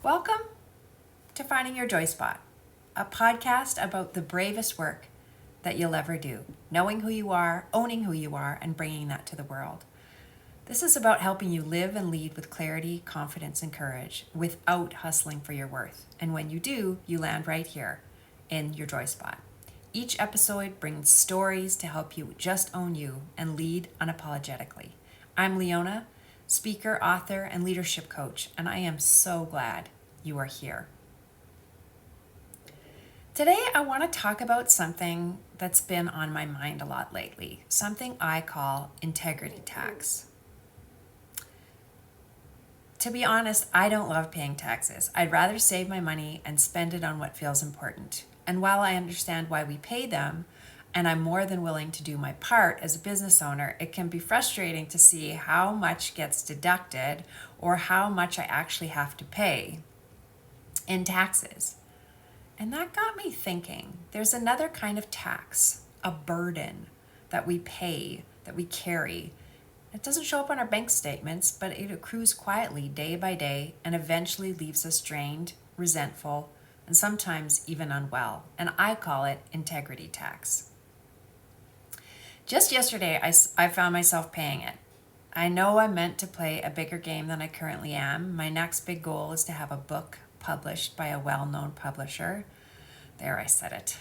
Welcome to Finding Your Joy Spot, a podcast about the bravest work that you'll ever do, knowing who you are, owning who you are, and bringing that to the world. This is about helping you live and lead with clarity, confidence, and courage without hustling for your worth. And when you do, you land right here in your joy spot. Each episode brings stories to help you just own you and lead unapologetically. I'm Leona, speaker, author, and leadership coach, and I am so glad you are here. Today, I want to talk about something that's been on my mind a lot lately, something I call integrity tax. To be honest, I don't love paying taxes. I'd rather save my money and spend it on what feels important. And while I understand why we pay them, and I'm more than willing to do my part as a business owner, it can be frustrating to see how much gets deducted or how much I actually have to pay in taxes. And that got me thinking, there's another kind of tax, a burden that we pay, that we carry. It doesn't show up on our bank statements, but it accrues quietly day by day and eventually leaves us drained, resentful, and sometimes even unwell. And I call it integrity tax. Just yesterday, I found myself paying it. I know I'm meant to play a bigger game than I currently am. My next big goal is to have a book published by a well-known publisher. There, I said it.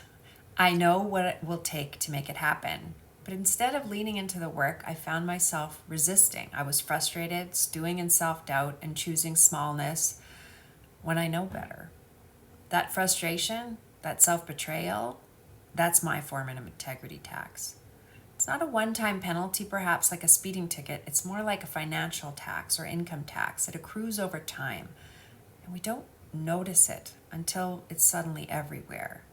I know what it will take to make it happen. But instead of leaning into the work, I found myself resisting. I was frustrated, stewing in self-doubt, and choosing smallness when I know better. That frustration, that self-betrayal, that's my form of integrity tax. It's not a one-time penalty, perhaps like a speeding ticket. It's more like a financial tax or income tax. It accrues over time, and we don't notice it until it's suddenly everywhere.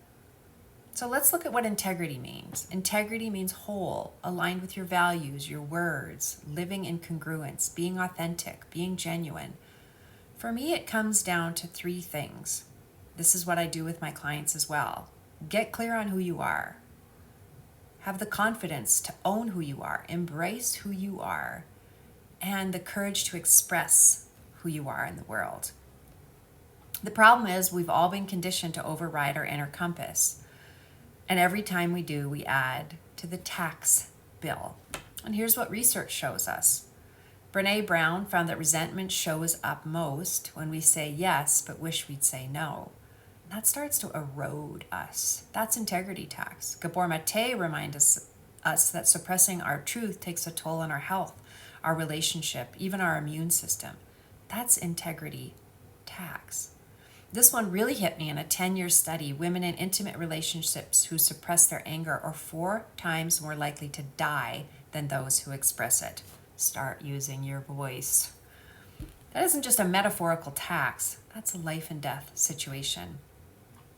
So let's look at what integrity means. Integrity means whole, aligned with your values, your words, living in congruence, being authentic, being genuine. For me, it comes down to three things. This is what I do with my clients as well. Get clear on who you are. Have the confidence to own who you are, embrace who you are, and the courage to express who you are in the world. The problem is we've all been conditioned to override our inner compass. And every time we do, we add to the tax bill. And here's what research shows us. Brené Brown found that resentment shows up most when we say yes, but wish we'd say no. And that starts to erode us. That's integrity tax. Gabor Maté reminds us that suppressing our truth takes a toll on our health, our relationship, even our immune system. That's integrity tax. This one really hit me in a 10-year study. Women in intimate relationships who suppress their anger are 4 times more likely to die than those who express it. Start using your voice. That isn't just a metaphorical tax. That's a life and death situation.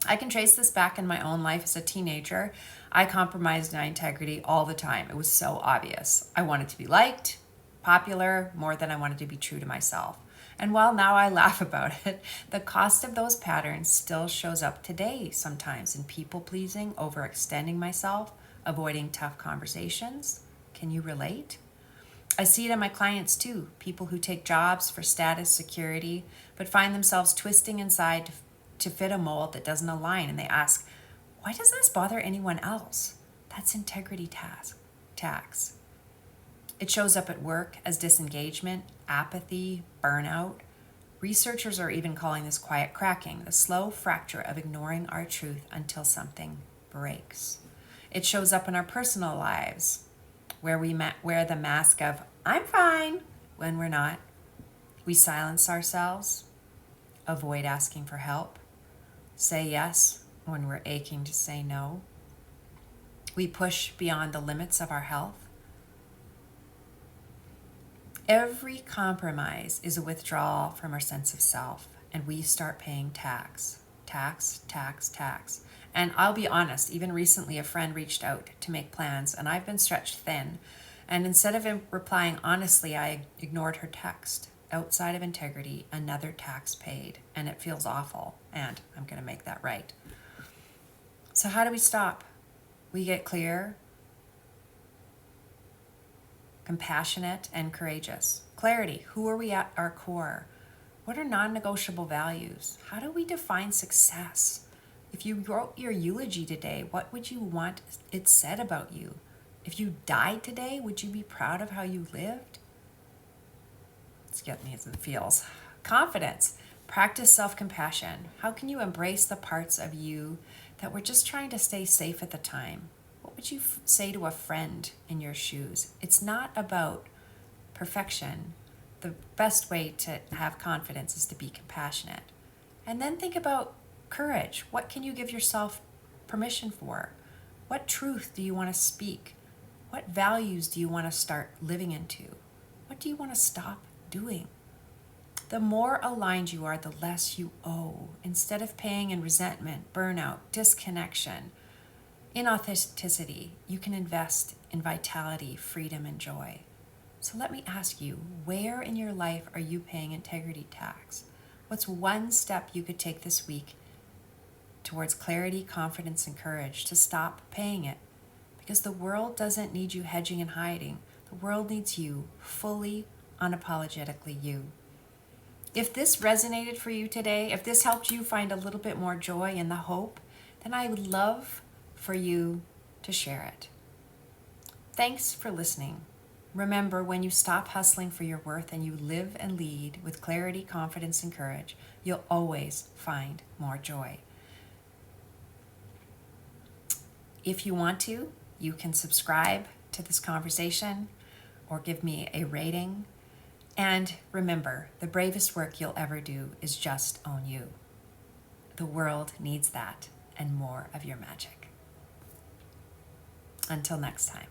I can trace this back in my own life as a teenager. I compromised my integrity all the time. It was so obvious. I wanted to be liked, popular, more than I wanted to be true to myself. And while now I laugh about it, the cost of those patterns still shows up today sometimes in people-pleasing, overextending myself, avoiding tough conversations. Can you relate? I see it in my clients too, people who take jobs for status, security, but find themselves twisting inside to fit a mold that doesn't align, and they ask, why does this bother anyone else? That's integrity tax. It shows up at work as disengagement, apathy, burnout. Researchers are even calling this quiet cracking, the slow fracture of ignoring our truth until something breaks. It shows up in our personal lives, where we wear the mask of, I'm fine, when we're not. We silence ourselves, avoid asking for help, say yes when we're aching to say no. We push beyond the limits of our health. Every compromise is a withdrawal from our sense of self, and we start paying tax. And I'll be honest, even recently a friend reached out to make plans, and I've been stretched thin. And instead of replying honestly, I ignored her text. Outside of integrity, another tax paid, and it feels awful, and I'm going to make that right. So how do we stop? We get clear, compassionate, and courageous. Clarity, who are we at our core? What are non-negotiable values? How do we define success? If you wrote your eulogy today, what would you want it said about you? If you died today, would you be proud of how you lived? It's getting me in the feels. Confidence. Practice self-compassion. How can you embrace the parts of you that were just trying to stay safe at the time? What would you say to a friend in your shoes? It's not about perfection. The best way to have confidence is to be compassionate. And then think about courage. What can you give yourself permission for? What truth do you want to speak? What values do you want to start living into? What do you want to stop doing? The more aligned you are, the less you owe. Instead of paying in resentment, burnout, disconnection, inauthenticity, you can invest in vitality, freedom, and joy. So let me ask you, where in your life are you paying integrity tax? What's one step you could take this week towards clarity, confidence, and courage to stop paying it? Because the world doesn't need you hedging and hiding. The world needs you fully, unapologetically you. If this resonated for you today, if this helped you find a little bit more joy and the hope, then I would love for you to share it. Thanks for listening. Remember, when you stop hustling for your worth and you live and lead with clarity, confidence, and courage, you'll always find more joy. If you want to, you can subscribe to this conversation or give me a rating. And remember, the bravest work you'll ever do is just own you. The world needs that and more of your magic. Until next time.